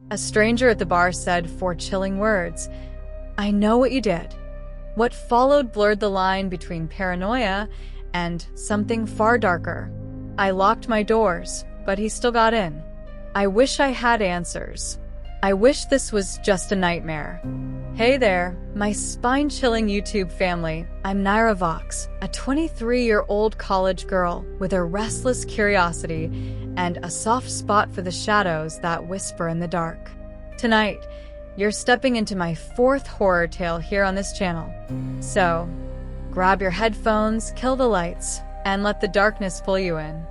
A stranger at the bar said 4 chilling words. I know what you did. What followed blurred the line between paranoia and something far darker. I locked my doors, but he still got in. I wish I had answers. I wish this was just a nightmare. Hey there, my spine-chilling YouTube family. I'm Naira Vox, a 23-year-old college girl with a restless curiosity and a soft spot for the shadows that whisper in the dark. Tonight, you're stepping into my 4th horror tale here on this channel. So, grab your headphones, kill the lights, and let the darkness pull you in.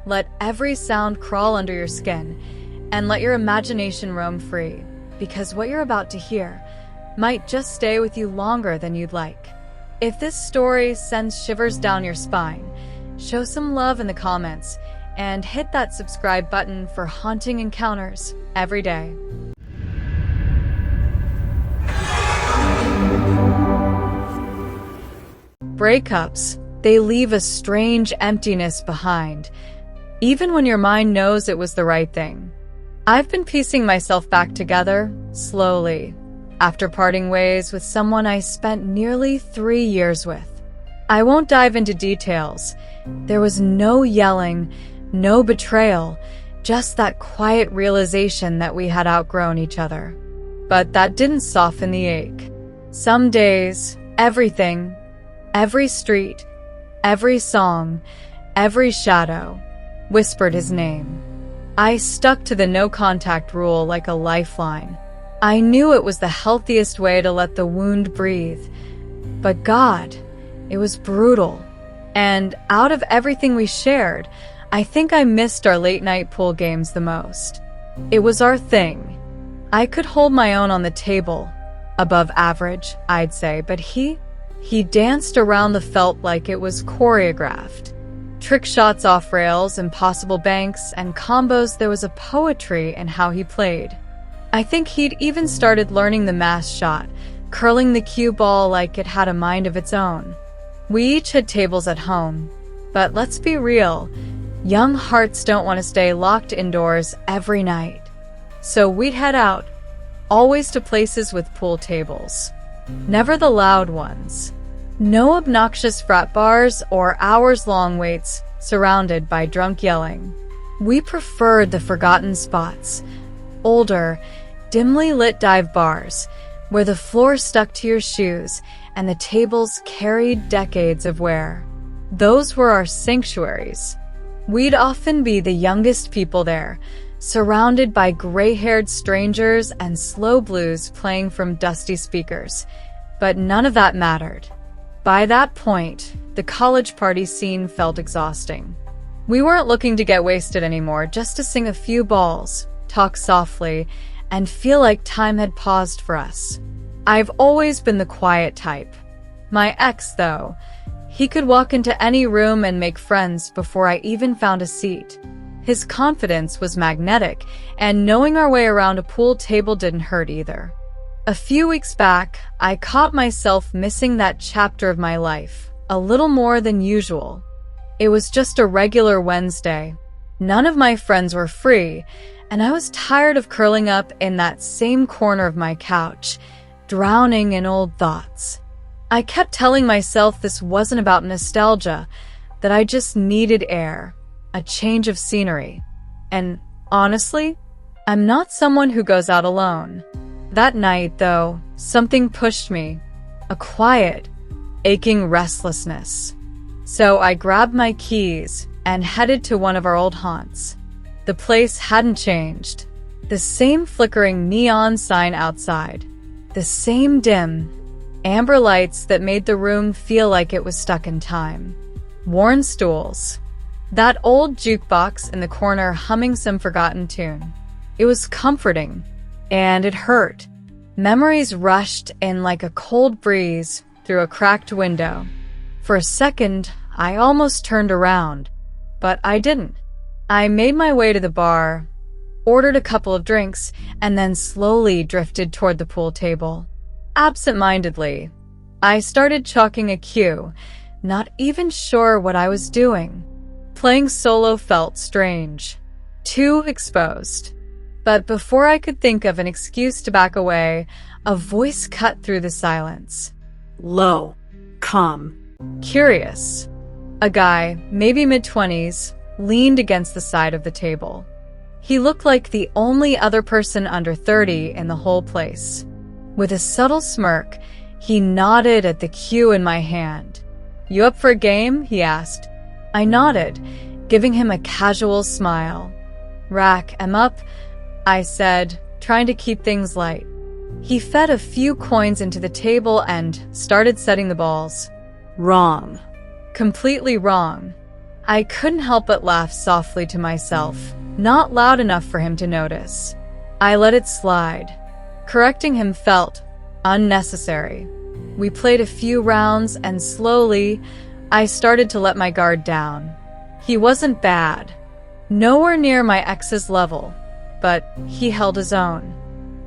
Let every sound crawl under your skin, and let your imagination roam free, because what you're about to hear might just stay with you longer than you'd like. If this story sends shivers down your spine, show some love in the comments, and hit that subscribe button for haunting encounters every day. Breakups, they leave a strange emptiness behind, even when your mind knows it was the right thing. I've been piecing myself back together, slowly, after parting ways with someone I spent nearly 3 years with. I won't dive into details. There was no yelling, no betrayal, just that quiet realization that we had outgrown each other. But that didn't soften the ache. Some days, everything, every street, every song, every shadow, whispered his name. I stuck to the no-contact rule like a lifeline. I knew it was the healthiest way to let the wound breathe. But God, it was brutal. And out of everything we shared, I think I missed our late-night pool games the most. It was our thing. I could hold my own on the table. Above average, I'd say, but he danced around the felt like it was choreographed. Trick shots off rails, impossible banks, and combos. There was a poetry in how he played. I think he'd even started learning the mass shot, curling the cue ball like it had a mind of its own. We each had tables at home, but let's be real, young hearts don't want to stay locked indoors every night. So we'd head out, always to places with pool tables. Never the loud ones. No obnoxious frat bars or hours-long waits surrounded by drunk yelling. We preferred the forgotten spots, older, dimly lit dive bars, where the floor stuck to your shoes and the tables carried decades of wear. Those were our sanctuaries. We'd often be the youngest people there, surrounded by gray-haired strangers and slow blues playing from dusty speakers. But none of that mattered. By that point, the college party scene felt exhausting. We weren't looking to get wasted anymore, just to sing a few balls, talk softly, and feel like time had paused for us. I've always been the quiet type. My ex, though, he could walk into any room and make friends before I even found a seat. His confidence was magnetic, and knowing our way around a pool table didn't hurt either. A few weeks back, I caught myself missing that chapter of my life, a little more than usual. It was just a regular Wednesday. None of my friends were free, and I was tired of curling up in that same corner of my couch, drowning in old thoughts. I kept telling myself this wasn't about nostalgia, that I just needed air, a change of scenery. And honestly, I'm not someone who goes out alone. That night, though, something pushed me, a quiet, aching restlessness. So I grabbed my keys and headed to one of our old haunts. The place hadn't changed. The same flickering neon sign outside. The same dim, amber lights that made the room feel like it was stuck in time. Worn stools. That old jukebox in the corner humming some forgotten tune. It was comforting. And it hurt. Memories rushed in like a cold breeze through a cracked window. For a second, I almost turned around, but I didn't. I made my way to the bar, ordered a couple of drinks, and then slowly drifted toward the pool table. Absent-mindedly, I started chalking a cue, not even sure what I was doing. Playing solo felt strange, too exposed. But before I could think of an excuse to back away, a voice cut through the silence. Low. Calm. Curious. A guy, maybe mid-20s, leaned against the side of the table. He looked like the only other person under 30 in the whole place. With a subtle smirk, he nodded at the cue in my hand. "You up for a game?" he asked. I nodded, giving him a casual smile. "Rack 'em up," I said, trying to keep things light. He fed a few coins into the table and started setting the balls. Wrong. Completely wrong. I couldn't help but laugh softly to myself, not loud enough for him to notice. I let it slide. Correcting him felt unnecessary. We played a few rounds and slowly, I started to let my guard down. He wasn't bad. Nowhere near my ex's level, but he held his own.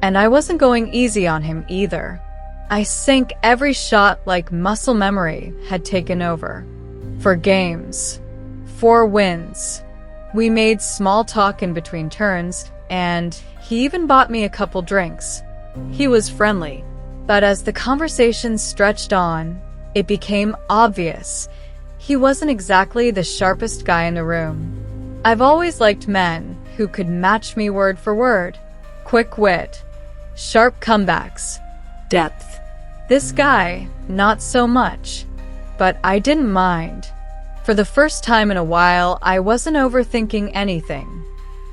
And I wasn't going easy on him either. I sank every shot like muscle memory had taken over. 4 games. 4 wins. We made small talk in between turns, and he even bought me a couple drinks. He was friendly. But as the conversation stretched on, it became obvious he wasn't exactly the sharpest guy in the room. I've always liked men who could match me word for word. Quick wit. Sharp comebacks. Depth. This guy, not so much. But I didn't mind. For the first time in a while, I wasn't overthinking anything.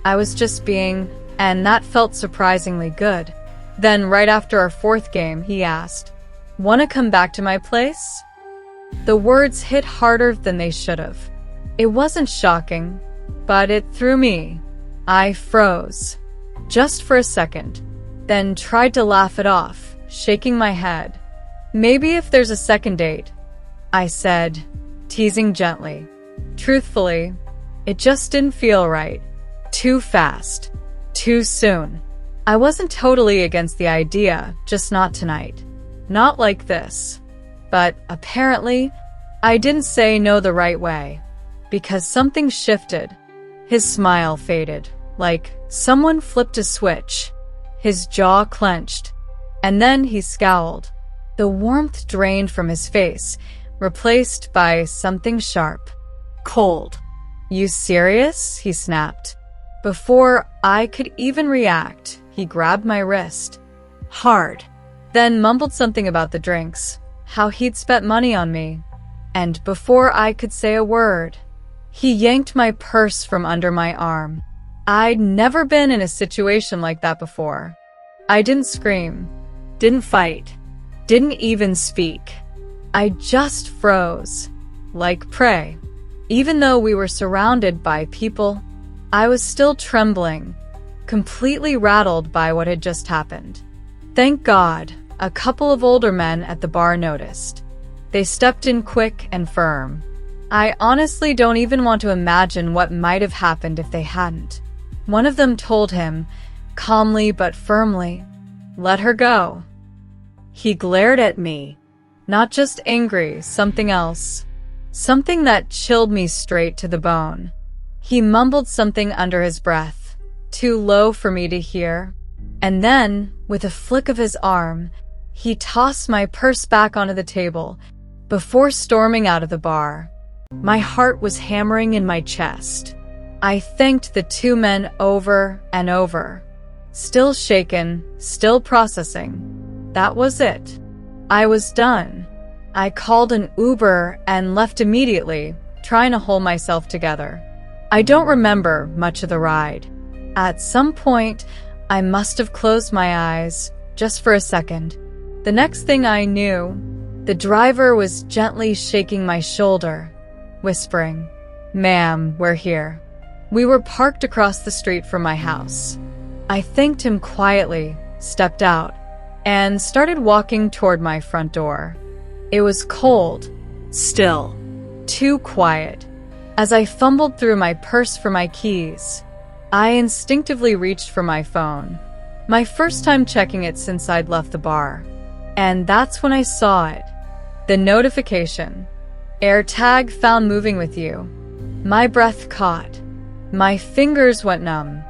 I was just being, and that felt surprisingly good. Then, right after our 4th game, he asked, "Wanna come back to my place?" The words hit harder than they should have. It wasn't shocking, but it threw me. I froze. Just for a second. Then tried to laugh it off, shaking my head. "Maybe if there's a second date," I said, teasing gently. Truthfully, it just didn't feel right. Too fast. Too soon. I wasn't totally against the idea, just not tonight. Not like this. But apparently, I didn't say no the right way. Because something shifted. His smile faded, like someone flipped a switch. His jaw clenched. And then he scowled. The warmth drained from his face, replaced by something sharp. Cold. "You serious?" he snapped. Before I could even react, he grabbed my wrist. Hard. Then mumbled something about the drinks, how he'd spent money on me. And before I could say a word, he yanked my purse from under my arm. I'd never been in a situation like that before. I didn't scream, didn't fight, didn't even speak. I just froze, like prey. Even though we were surrounded by people, I was still trembling, completely rattled by what had just happened. Thank God, a couple of older men at the bar noticed. They stepped in quick and firm. I honestly don't even want to imagine what might have happened if they hadn't. One of them told him, calmly but firmly, "Let her go." He glared at me, not just angry, something else. Something that chilled me straight to the bone. He mumbled something under his breath, too low for me to hear. And then, with a flick of his arm, he tossed my purse back onto the table before storming out of the bar. My heart was hammering in my chest. I thanked the 2 men over and over. Still shaken, still processing. That was it. I was done. I called an Uber and left immediately, trying to hold myself together. I don't remember much of the ride. At some point, I must have closed my eyes, just for a second. The next thing I knew, the driver was gently shaking my shoulder, whispering, "Ma'am, we're here." We were parked across the street from my house. I thanked him quietly, stepped out, and started walking toward my front door. It was cold, still, too quiet. As I fumbled through my purse for my keys, I instinctively reached for my phone. My first time checking it since I'd left the bar. And that's when I saw it. The notification. AirTag found moving with you. My breath caught. My fingers went numb.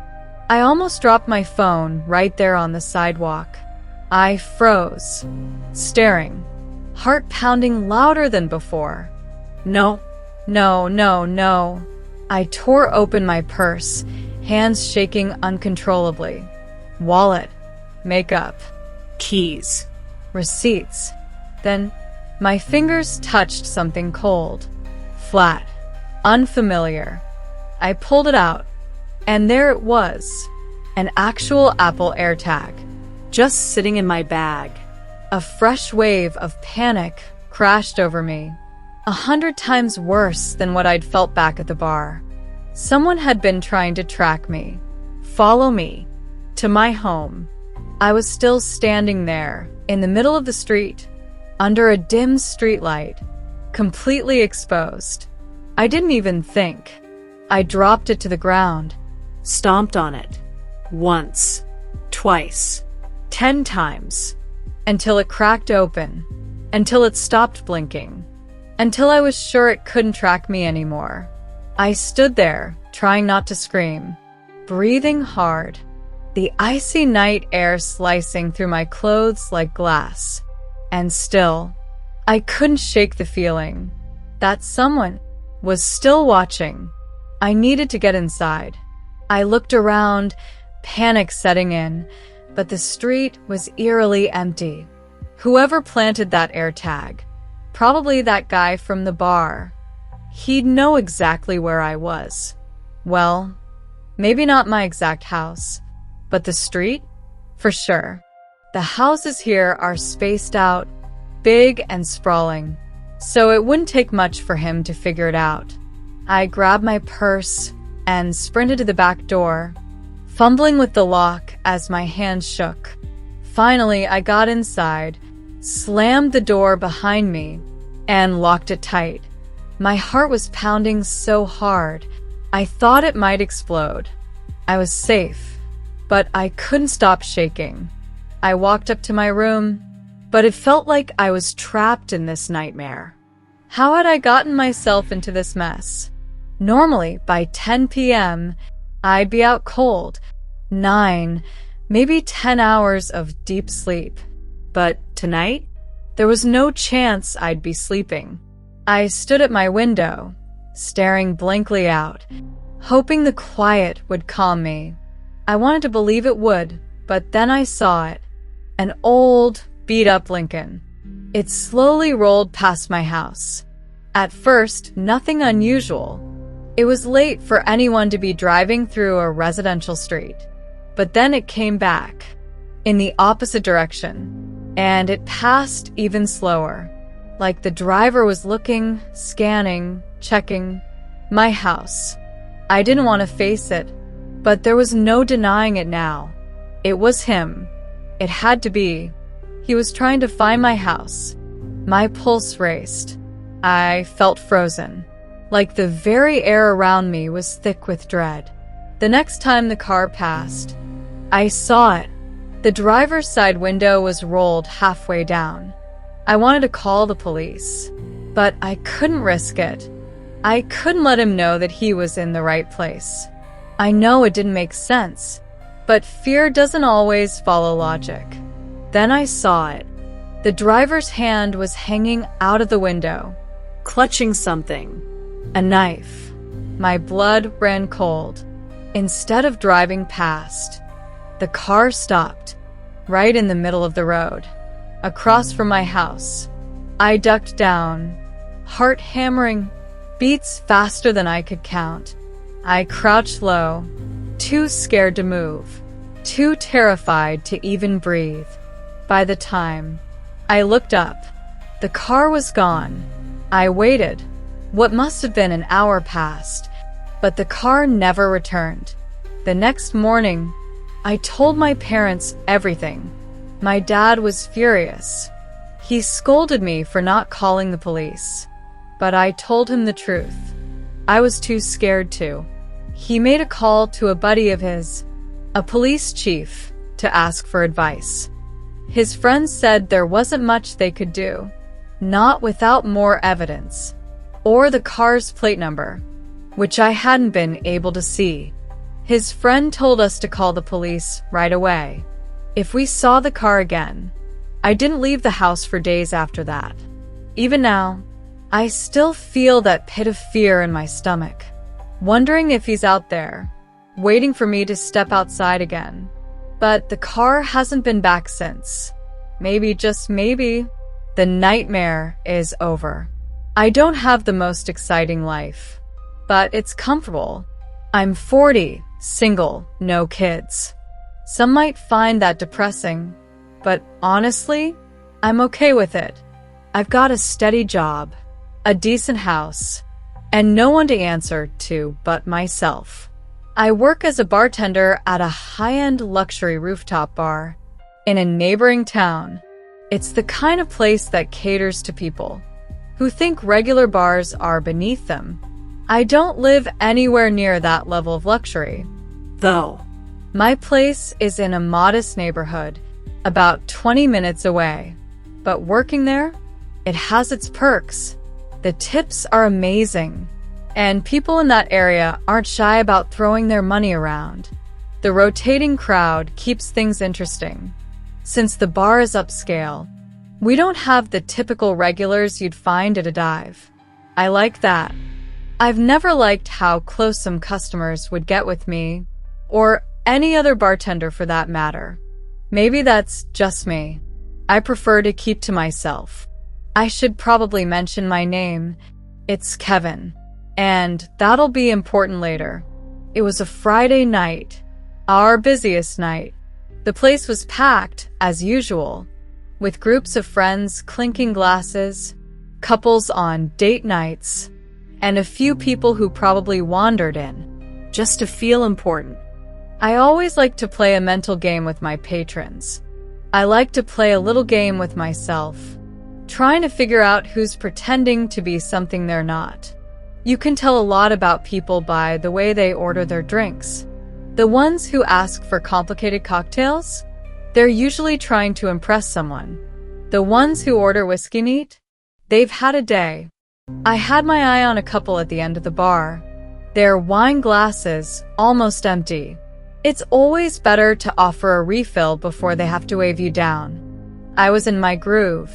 I almost dropped my phone right there on the sidewalk. I froze, staring, heart pounding louder than before. No. No, no, no. I tore open my purse, hands shaking uncontrollably. Wallet, makeup, Keys. receipts. Then my fingers touched something cold, flat, unfamiliar. I pulled it out, and there it was, an actual Apple AirTag, Just sitting in my bag. A fresh wave of panic crashed over me, 100 times worse than what I'd felt back at the bar. Someone had been trying to track me, follow me, to my home. I was still standing there, in the middle of the street, under a dim streetlight, completely exposed. I didn't even think. I dropped it to the ground, Stomped on it. Once. Twice. 10 times, until it cracked open, until it stopped blinking, until I was sure it couldn't track me anymore. I stood there, trying not to scream, breathing hard, the icy night air slicing through my clothes like glass. And still, I couldn't shake the feeling that someone was still watching. I needed to get inside. I looked around, panic setting in, but the street was eerily empty. Whoever planted that AirTag, probably that guy from the bar, he'd know exactly where I was. Well, maybe not my exact house, but the street? For sure. The houses here are spaced out, big and sprawling, so it wouldn't take much for him to figure it out. I grabbed my purse and sprinted to the back door, fumbling with the lock as my hands shook. Finally, I got inside, slammed the door behind me, and locked it tight. My heart was pounding so hard, I thought it might explode. I was safe, but I couldn't stop shaking. I walked up to my room, but it felt like I was trapped in this nightmare. How had I gotten myself into this mess? Normally, by 10 p.m., I'd be out cold, 9, maybe 10 hours of deep sleep. But tonight, there was no chance I'd be sleeping. I stood at my window, staring blankly out, hoping the quiet would calm me. I wanted to believe it would, but then I saw it. An old, beat-up Lincoln. It slowly rolled past my house. At first, nothing unusual. It was late for anyone to be driving through a residential street. But then it came back, in the opposite direction, and it passed even slower, like the driver was looking, scanning, checking. My house. I didn't want to face it, but there was no denying it now. It was him. It had to be. He was trying to find my house. My pulse raced. I felt frozen, like the very air around me was thick with dread. The next time the car passed, I saw it. The driver's side window was rolled halfway down. I wanted to call the police, but I couldn't risk it. I couldn't let him know that he was in the right place. I know it didn't make sense, but fear doesn't always follow logic. Then I saw it. The driver's hand was hanging out of the window, Clutching something. a knife. My blood ran cold. Instead of driving past, the car stopped, right in the middle of the road, across from my house. I ducked down, heart hammering, beats faster than I could count. I crouched low, too scared to move, too terrified to even breathe. By the time I looked up, the car was gone. I waited. What must have been an hour passed, but the car never returned. The next morning, I told my parents everything. My dad was furious. He scolded me for not calling the police, but I told him the truth. I was too scared to. He made a call to a buddy of his, a police chief, to ask for advice. His friends said there wasn't much they could do, not without more evidence, or the car's plate number, which I hadn't been able to see. His friend told us to call the police right away if we saw the car again. I didn't leave the house for days after that. Even now, I still feel that pit of fear in my stomach, wondering if he's out there, waiting for me to step outside again. But the car hasn't been back since. Maybe, just maybe, the nightmare is over. I don't have the most exciting life, but it's comfortable. I'm 40, single, no kids. Some might find that depressing, but honestly, I'm okay with it. I've got a steady job, a decent house, and no one to answer to but myself. I work as a bartender at a high-end luxury rooftop bar in a neighboring town. It's the kind of place that caters to people who think regular bars are beneath them. I don't live anywhere near that level of luxury, Though, my place is in a modest neighborhood, about 20 minutes away. But working there, it has its perks. The tips are amazing, and people in that area aren't shy about throwing their money around. The rotating crowd keeps things interesting. Since the bar is upscale, we don't have the typical regulars you'd find at a dive. I like that. I've never liked how close some customers would get with me, or any other bartender for that matter. Maybe that's just me. I prefer to keep to myself. I should probably mention my name. It's Kevin, and that'll be important later. It was a Friday night, our busiest night. The place was packed, as usual, with groups of friends clinking glasses, couples on date nights, and a few people who probably wandered in just to feel important. I always like to play a mental game with my patrons. I like to play a little game with myself, trying to figure out who's pretending to be something they're not. You can tell a lot about people by the way they order their drinks. The ones who ask for complicated cocktails, they're usually trying to impress someone. The ones who order whiskey neat, they've had a day. I had my eye on a couple at the end of the bar. Their wine glasses almost empty. It's always better to offer a refill before they have to wave you down. I was in my groove,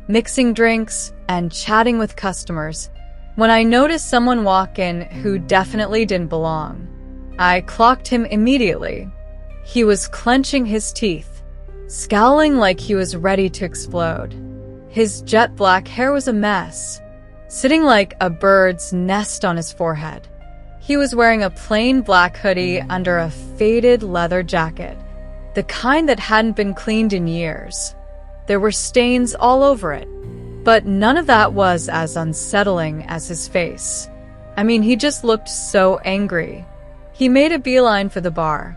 mixing drinks and chatting with customers, when I noticed someone walk in who definitely didn't belong. I clocked him immediately. He was clenching his teeth, scowling like he was ready to explode. His jet black hair was a mess, sitting like a bird's nest on his forehead. He was wearing a plain black hoodie under a faded leather jacket, the kind that hadn't been cleaned in years. There were stains all over it, but none of that was as unsettling as his face. I mean, he just looked so angry. He made a beeline for the bar,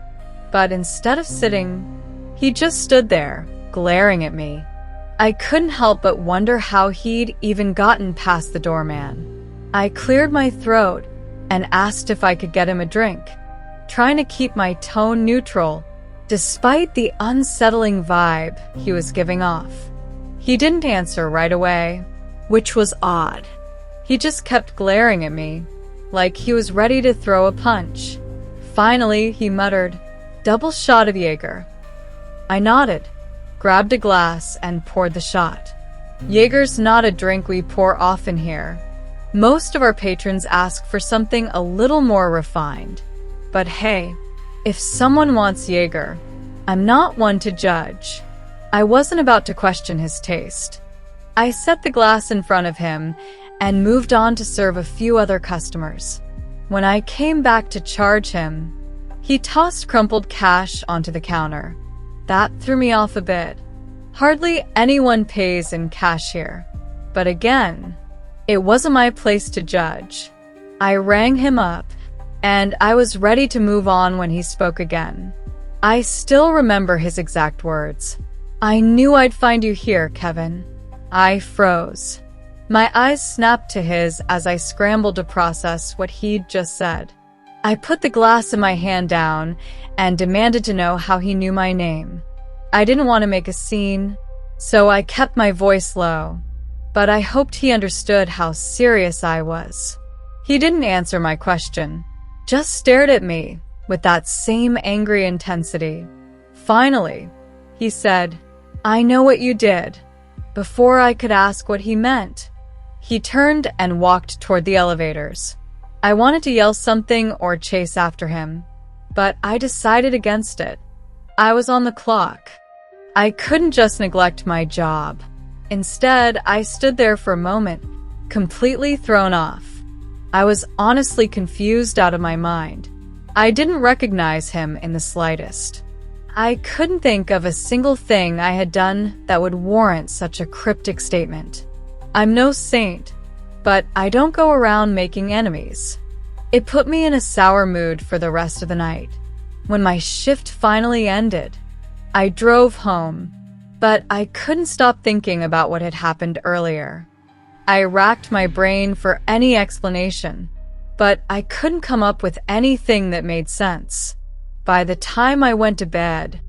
but instead of sitting, he just stood there, glaring at me. I couldn't help but wonder how he'd even gotten past the doorman. I cleared my throat and asked if I could get him a drink, trying to keep my tone neutral, despite the unsettling vibe he was giving off. He didn't answer right away, which was odd. He just kept glaring at me, like he was ready to throw a punch. Finally, he muttered, "Double shot of Jaeger." I nodded, grabbed a glass, and poured the shot. Jaeger's not a drink we pour often here. Most of our patrons ask for something a little more refined. But hey, if someone wants Jaeger, I'm not one to judge. I wasn't about to question his taste. I set the glass in front of him and moved on to serve a few other customers. When I came back to charge him, he tossed crumpled cash onto the counter. That threw me off a bit. Hardly anyone pays in cash here. But again, it wasn't my place to judge. I rang him up, and I was ready to move on when he spoke again. I still remember his exact words. "I knew I'd find you here, Kevin." I froze. My eyes snapped to his as I scrambled to process what he'd just said. I put the glass in my hand down and demanded to know how he knew my name. I didn't want to make a scene, so I kept my voice low. But I hoped he understood how serious I was. He didn't answer my question, just stared at me, with that same angry intensity. Finally, he said, "I know what you did." Before I could ask what he meant, he turned and walked toward the elevators. I wanted to yell something or chase after him, but I decided against it. I was on the clock. I couldn't just neglect my job. Instead, I stood there for a moment, completely thrown off. I was honestly confused out of my mind. I didn't recognize him in the slightest. I couldn't think of a single thing I had done that would warrant such a cryptic statement. I'm no saint, but I don't go around making enemies. It put me in a sour mood for the rest of the night. When my shift finally ended, I drove home, but I couldn't stop thinking about what had happened earlier. I racked my brain for any explanation, but I couldn't come up with anything that made sense. By the time I went to bed,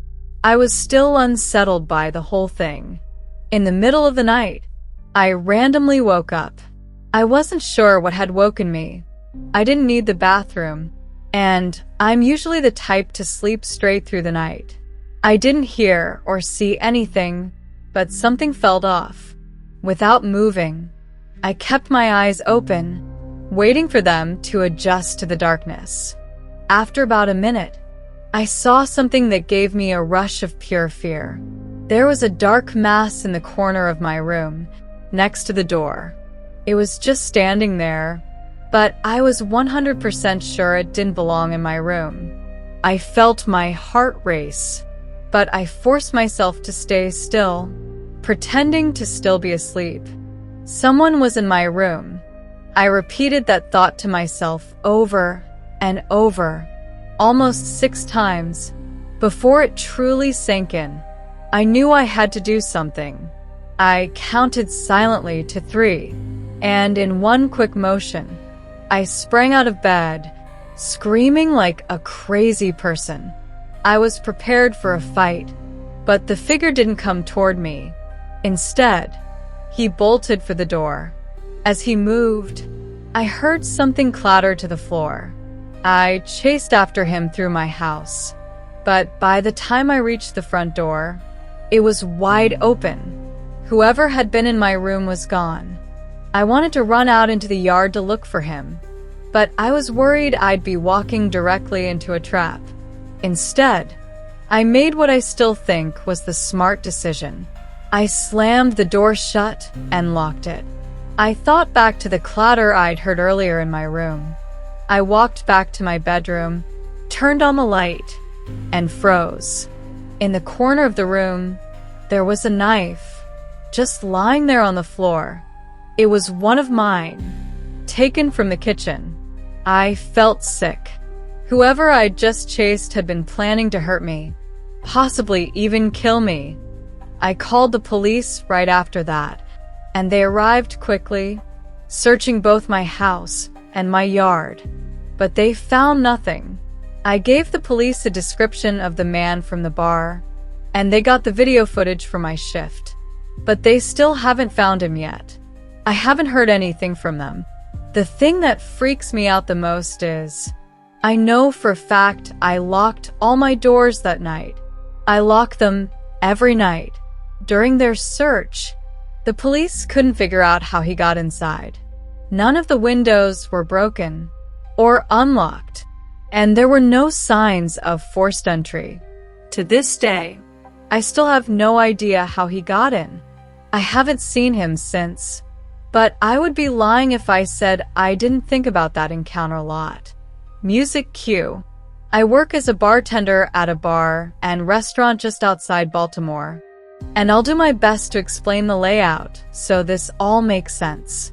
I was still unsettled by the whole thing. In the middle of the night, I randomly woke up. I wasn't sure what had woken me. I didn't need the bathroom, and I'm usually the type to sleep straight through the night. I didn't hear or see anything, but something felt off. Without moving, I kept my eyes open, waiting for them to adjust to the darkness. After about a minute, I saw something that gave me a rush of pure fear. There was a dark mass in the corner of my room, next to the door. It was just standing there, but I was 100% sure it didn't belong in my room. I felt my heart race, but I forced myself to stay still, pretending to still be asleep. Someone was in my room. I repeated that thought to myself over and over, almost 6 times. Before it truly sank in, I knew I had to do something. I counted silently to 3, and in one quick motion, I sprang out of bed, screaming like a crazy person. I was prepared for a fight, but the figure didn't come toward me. Instead, he bolted for the door. As he moved, I heard something clatter to the floor. I chased after him through my house, but by the time I reached the front door, it was wide open. Whoever had been in my room was gone. I wanted to run out into the yard to look for him, but I was worried I'd be walking directly into a trap. Instead, I made what I still think was the smart decision. I slammed the door shut and locked it. I thought back to the clatter I'd heard earlier in my room. I walked back to my bedroom, turned on the light, and froze. In the corner of the room, there was a knife, just lying there on the floor. It was one of mine, taken from the kitchen. I felt sick. Whoever I'd just chased had been planning to hurt me, possibly even kill me. I called the police right after that, and they arrived quickly, searching both my house and my yard, but they found nothing. I gave the police a description of the man from the bar, and they got the video footage for my shift, but they still haven't found him yet. I haven't heard anything from them. The thing that freaks me out the most is, I know for a fact I locked all my doors that night. I lock them every night. During their search, the police couldn't figure out how he got inside. None of the windows were broken or unlocked, and there were no signs of forced entry. To this day, I still have no idea how he got in. I haven't seen him since, but I would be lying if I said I didn't think about that encounter a lot. Music cue. I work as a bartender at a bar and restaurant just outside Baltimore, and I'll do my best to explain the layout so this all makes sense.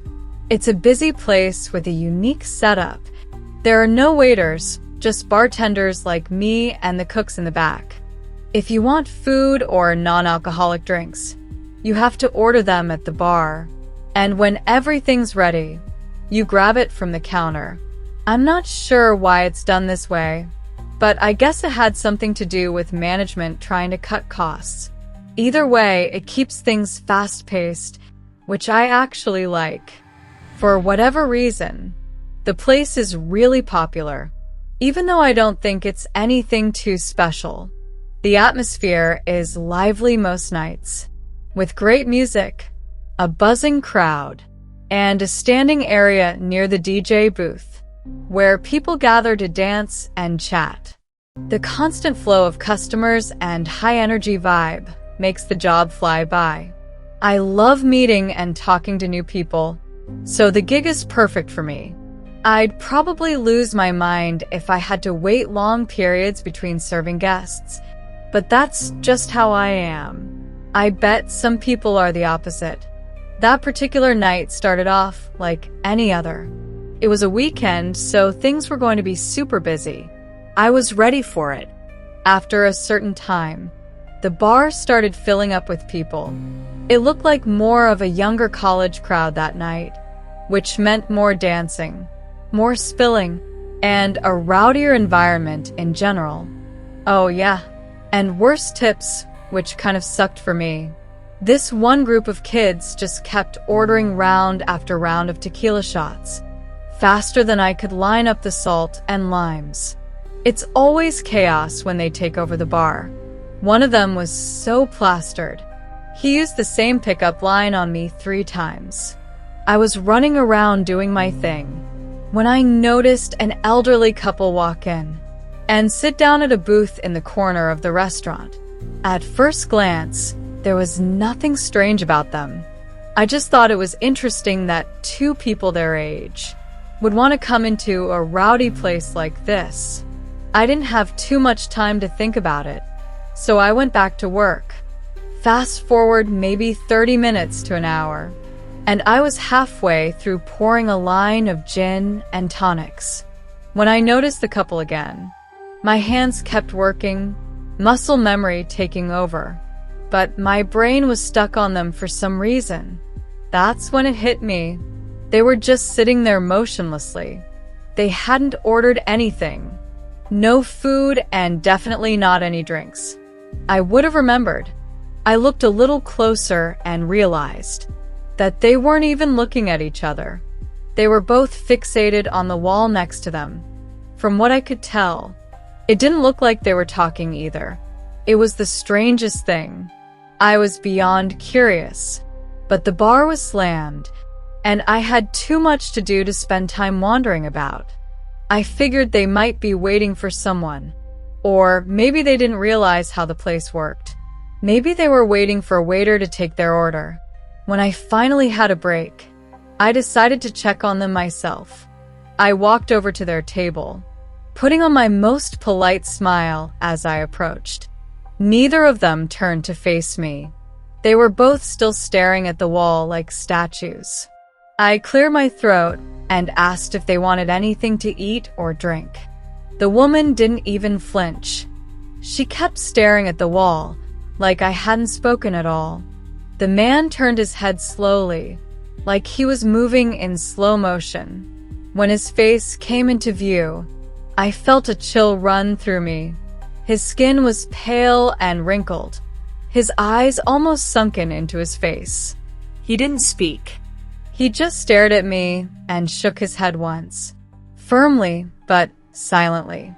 It's a busy place with a unique setup. There are no waiters, just bartenders like me and the cooks in the back. If you want food or non-alcoholic drinks, you have to order them at the bar, and when everything's ready, you grab it from the counter. I'm not sure why it's done this way, but I guess it had something to do with management trying to cut costs. Either way, it keeps things fast-paced, which I actually like. For whatever reason, the place is really popular. even though I don't think it's anything too special. The atmosphere is lively most nights, with great music, a buzzing crowd, and a standing area near the DJ booth, where people gather to dance and chat. The constant flow of customers and high-energy vibe makes the job fly by. I love meeting and talking to new people, so the gig is perfect for me. I'd probably lose my mind if I had to wait long periods between serving guests, but that's just how I am. I bet some people are the opposite. That particular night started off like any other. It was a weekend, so things were going to be super busy. I was ready for it. After a certain time, the bar started filling up with people. It looked like more of a younger college crowd that night, which meant more dancing, more spilling, and a rowdier environment in general. Oh yeah, and worse tips, which kind of sucked for me. This one group of kids just kept ordering round after round of tequila shots, faster than I could line up the salt and limes. It's always chaos when they take over the bar. One of them was so plastered. He used the same pickup line on me 3 times. I was running around doing my thing when I noticed an elderly couple walk in and sit down at a booth in the corner of the restaurant. At first glance, there was nothing strange about them. I just thought it was interesting that 2 people their age would want to come into a rowdy place like this. I didn't have too much time to think about it, so I went back to work. Fast forward maybe 30 minutes to an hour, and I was halfway through pouring a line of gin and tonics when I noticed the couple again. My hands kept working, muscle memory taking over, but my brain was stuck on them for some reason. That's when it hit me. They were just sitting there motionlessly. They hadn't ordered anything. No food and definitely not any drinks. I would have remembered. I looked a little closer and realized that they weren't even looking at each other. They were both fixated on the wall next to them. From what I could tell, it didn't look like they were talking either. It was the strangest thing. I was beyond curious, but the bar was slammed, and I had too much to do to spend time wandering about. I figured they might be waiting for someone, or maybe they didn't realize how the place worked. Maybe they were waiting for a waiter to take their order. When I finally had a break, I decided to check on them myself. I walked over to their table, putting on my most polite smile as I approached. Neither of them turned to face me. They were both still staring at the wall like statues. I cleared my throat and asked if they wanted anything to eat or drink. The woman didn't even flinch. She kept staring at the wall, like I hadn't spoken at all. The man turned his head slowly, like he was moving in slow motion. When his face came into view, I felt a chill run through me. His skin was pale and wrinkled, his eyes almost sunken into his face. He didn't speak. He just stared at me and shook his head once, firmly but silently.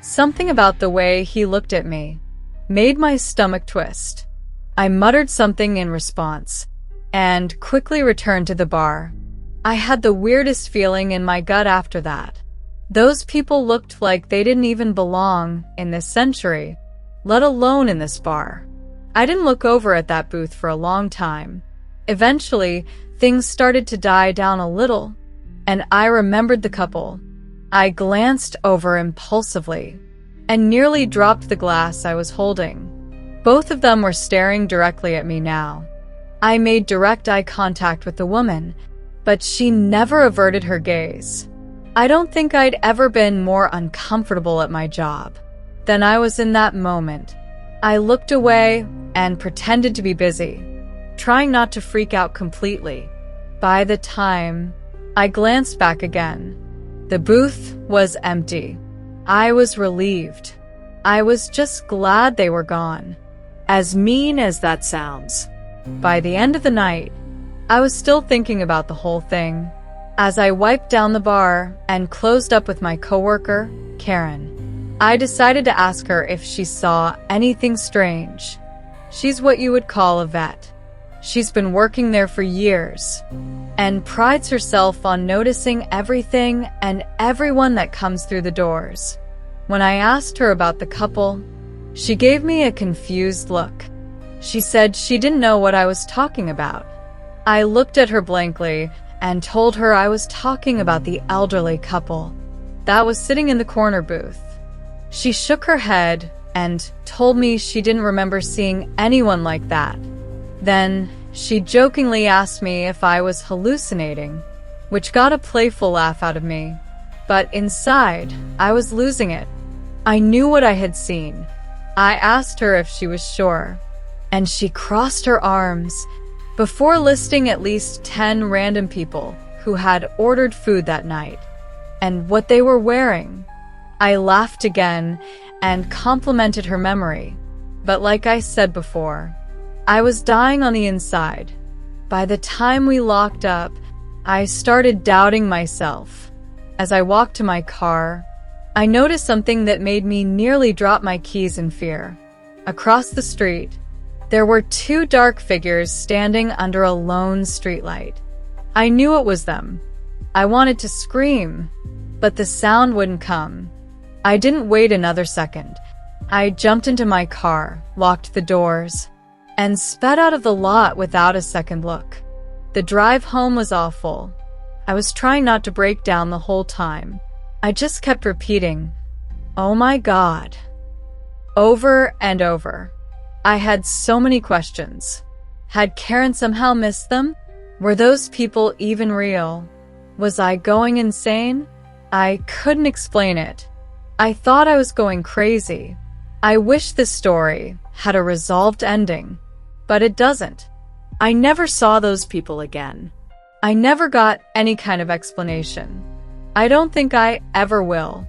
Something about the way he looked at me made my stomach twist. I muttered something in response and quickly returned to the bar. I had the weirdest feeling in my gut after that. Those people looked like they didn't even belong in this century, let alone in this bar. I didn't look over at that booth for a long time. Eventually, things started to die down a little, and I remembered the couple. I glanced over impulsively and nearly dropped the glass I was holding. Both of them were staring directly at me now. I made direct eye contact with the woman, but she never averted her gaze. I don't think I'd ever been more uncomfortable at my job than I was in that moment. I looked away and pretended to be busy, trying not to freak out completely. By the time I glanced back again, the booth was empty. I was relieved. I was just glad they were gone. As mean as that sounds. By the end of the night, I was still thinking about the whole thing. As I wiped down the bar and closed up with my coworker, Karen, I decided to ask her if she saw anything strange. She's what you would call a vet. She's been working there for years and prides herself on noticing everything and everyone that comes through the doors. When I asked her about the couple, she gave me a confused look. She said she didn't know what I was talking about. I looked at her blankly and told her I was talking about the elderly couple that was sitting in the corner booth. She shook her head and told me she didn't remember seeing anyone like that. Then she jokingly asked me if I was hallucinating, which got a playful laugh out of me. But inside, I was losing it. I knew what I had seen. I asked her if she was sure, and she crossed her arms before listing at least 10 random people who had ordered food that night and what they were wearing. I laughed again and complimented her memory, but like I said before, I was dying on the inside. By the time we locked up, I started doubting myself. As I walked to my car, I noticed something that made me nearly drop my keys in fear. Across the street, there were 2 dark figures standing under a lone streetlight. I knew it was them. I wanted to scream, but the sound wouldn't come. I didn't wait another second. I jumped into my car, locked the doors, and sped out of the lot without a second look. The drive home was awful. I was trying not to break down the whole time. I just kept repeating, "Oh my God," over and over. I had so many questions. Had Karen somehow missed them? Were those people even real? Was I going insane? I couldn't explain it. I thought I was going crazy. I wish this story had a resolved ending, but it doesn't. I never saw those people again. I never got any kind of explanation. I don't think I ever will.